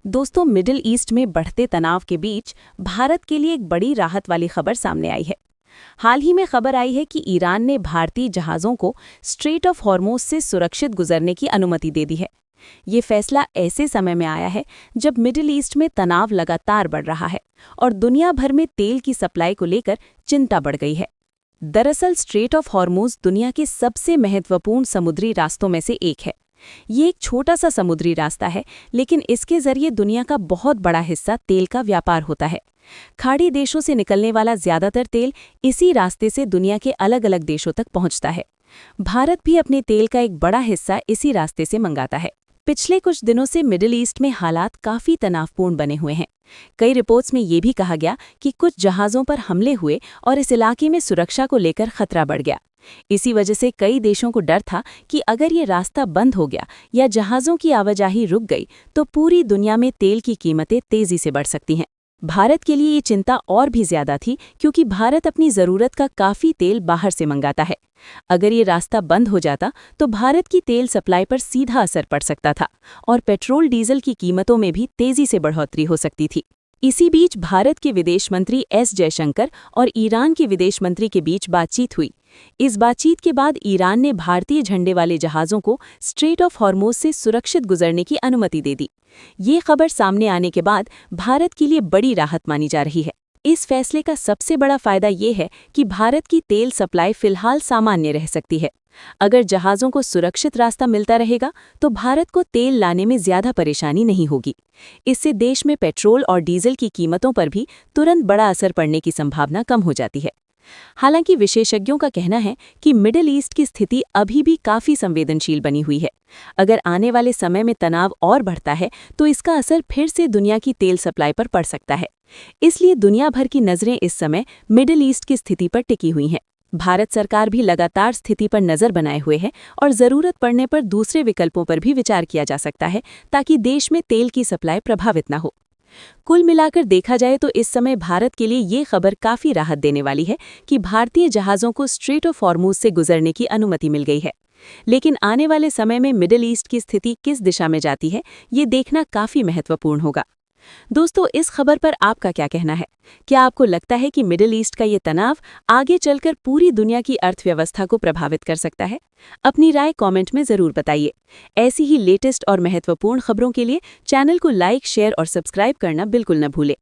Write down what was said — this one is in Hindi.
दोस्तों, मिडिल ईस्ट में बढ़ते तनाव के बीच भारत के लिए एक बड़ी राहत वाली खबर सामने आई है। हाल ही में खबर आई है कि ईरान ने भारतीय जहाज़ों को स्ट्रेट ऑफ हॉर्मुज़ से सुरक्षित गुजरने की अनुमति दे दी है। ये फैसला ऐसे समय में आया है जब मिडिल ईस्ट में तनाव लगातार बढ़ रहा है और दुनिया भर में तेल की सप्लाई को लेकर चिंता बढ़ गई है। दरअसल स्ट्रेट ऑफ हॉर्मुज़ दुनिया के सबसे महत्वपूर्ण समुद्री रास्तों में से एक है। ये एक छोटा सा समुद्री रास्ता है, लेकिन इसके जरिए दुनिया का बहुत बड़ा हिस्सा तेल का व्यापार होता है। खाड़ी देशों से निकलने वाला ज्यादातर तेल इसी रास्ते से दुनिया के अलग अलग देशों तक पहुंचता है। भारत भी अपने तेल का एक बड़ा हिस्सा इसी रास्ते से मंगाता है। पिछले कुछ दिनों से मिडिल ईस्ट में हालात काफी तनावपूर्ण बने हुए हैं। कई रिपोर्ट्स में ये भी कहा गया कि कुछ जहाज़ों पर हमले हुए और इस इलाके में सुरक्षा को लेकर खतरा बढ़ गया। इसी वजह से कई देशों को डर था कि अगर ये रास्ता बंद हो गया या जहाज़ों की आवाजाही रुक गई तो पूरी दुनिया में तेल की कीमतें तेजी से बढ़ सकती हैं। भारत के लिए ये चिंता और भी ज्यादा थी, क्योंकि भारत अपनी ज़रूरत का काफ़ी तेल बाहर से मंगाता है। अगर ये रास्ता बंद हो जाता तो भारत की तेल सप्लाई पर सीधा असर पड़ सकता था और पेट्रोल डीजल की कीमतों में भी तेजी से बढ़ोतरी हो सकती थी। इसी बीच भारत के विदेश मंत्री एस जयशंकर और ईरान के विदेश मंत्री के बीच बातचीत हुई। इस बातचीत के बाद ईरान ने भारतीय झंडे वाले जहाज़ों को स्ट्रेट ऑफ हॉर्मुज़ से सुरक्षित गुजरने की अनुमति दे दी। ये खबर सामने आने के बाद भारत के लिए बड़ी राहत मानी जा रही है। इस फैसले का सबसे बड़ा फायदा ये है कि भारत की तेल सप्लाई फिलहाल सामान्य रह सकती है। अगर जहाज़ों को सुरक्षित रास्ता मिलता रहेगा तो भारत को तेल लाने में ज्यादा परेशानी नहीं होगी। इससे देश में पेट्रोल और डीजल की कीमतों पर भी तुरंत बड़ा असर पड़ने की संभावना कम हो जाती है। हालांकि विशेषज्ञों का कहना है कि मिडिल ईस्ट की स्थिति अभी भी काफी संवेदनशील बनी हुई है। अगर आने वाले समय में तनाव और बढ़ता है तो इसका असर फिर से दुनिया की तेल सप्लाई पर पड़ सकता है। इसलिए दुनिया भर की नज़रें इस समय मिडिल ईस्ट की स्थिति पर टिकी हुई हैं। भारत सरकार भी लगातार स्थिति पर नज़र बनाए हुए है और ज़रूरत पड़ने पर दूसरे विकल्पों पर भी विचार किया जा सकता है, ताकि देश में तेल की सप्लाई प्रभावित न हो। कुल मिलाकर देखा जाए तो इस समय भारत के लिए ये खबर काफी राहत देने वाली है कि भारतीय जहाज़ों को स्ट्रेट ऑफ हॉर्मुज़ से गुजरने की अनुमति मिल गई है। लेकिन आने वाले समय में मिडिल ईस्ट की स्थिति किस दिशा में जाती है, ये देखना काफी महत्वपूर्ण होगा। दोस्तों, इस खबर पर आपका क्या कहना है? क्या आपको लगता है कि मिडिल ईस्ट का ये तनाव आगे चलकर पूरी दुनिया की अर्थव्यवस्था को प्रभावित कर सकता है? अपनी राय कमेंट में जरूर बताइए। ऐसी ही लेटेस्ट और महत्वपूर्ण खबरों के लिए चैनल को लाइक, शेयर और सब्सक्राइब करना बिल्कुल न भूलें।